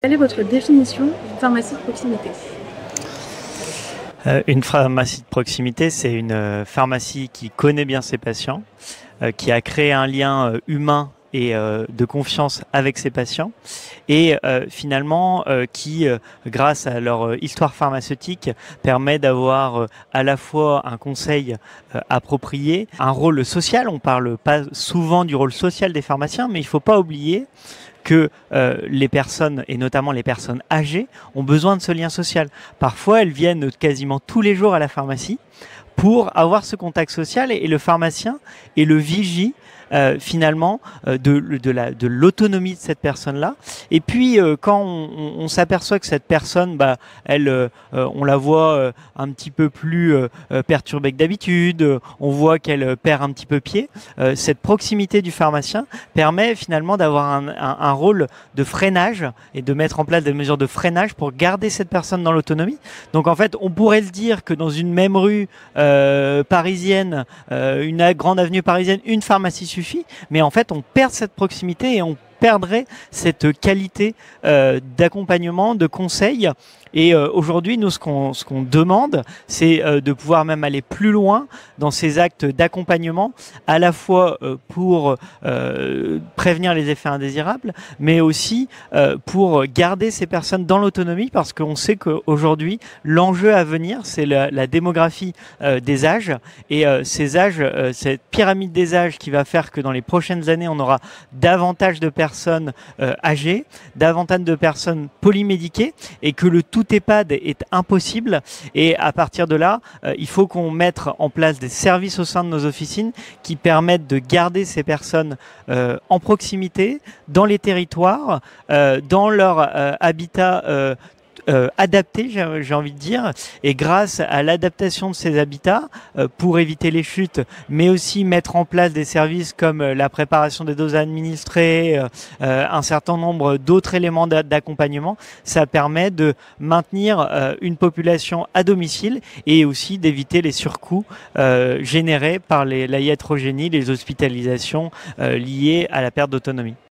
Quelle est votre définition d'une pharmacie de proximité? Une pharmacie de proximité, c'est une pharmacie qui connaît bien ses patients, qui a créé un lien humain et de confiance avec ses patients et finalement qui, grâce à leur histoire pharmaceutique, permet d'avoir à la fois un conseil approprié, un rôle social. On parle pas souvent du rôle social des pharmaciens, mais il ne faut pas oublier que les personnes, et notamment les personnes âgées, ont besoin de ce lien social. Parfois, elles viennent quasiment tous les jours à la pharmacie pour avoir ce contact social et le pharmacien est le vigie finalement de l'autonomie de cette personne-là. Et puis quand on s'aperçoit que cette personne, on la voit un petit peu plus perturbée que d'habitude, on voit qu'elle perd un petit peu pied, cette proximité du pharmacien permet finalement d'avoir un rôle de freinage et de mettre en place des mesures de freinage pour garder cette personne dans l'autonomie. Donc en fait, on pourrait se dire que dans une même rue parisienne, une grande avenue parisienne, une pharmacie suffit, mais en fait on perd cette proximité et on perdrait cette qualité d'accompagnement, de conseil. Et aujourd'hui, nous, ce qu'on demande, c'est de pouvoir même aller plus loin dans ces actes d'accompagnement, à la fois pour prévenir les effets indésirables, mais aussi pour garder ces personnes dans l'autonomie, parce qu'on sait qu'aujourd'hui, l'enjeu à venir, c'est la démographie des âges. Et ces âges, cette pyramide des âges qui va faire que dans les prochaines années, on aura davantage de personnes âgées, davantage de personnes polymédiquées, et que le tout EHPAD est impossible. Et à partir de là, il faut qu'on mette en place des services au sein de nos officines qui permettent de garder ces personnes en proximité, dans les territoires, dans leur habitat adapté, j'ai envie de dire, et grâce à l'adaptation de ces habitats pour éviter les chutes, mais aussi mettre en place des services comme la préparation des doses administrées, un certain nombre d'autres éléments d'accompagnement, ça permet de maintenir une population à domicile et aussi d'éviter les surcoûts générés par la iatrogénie, les hospitalisations liées à la perte d'autonomie.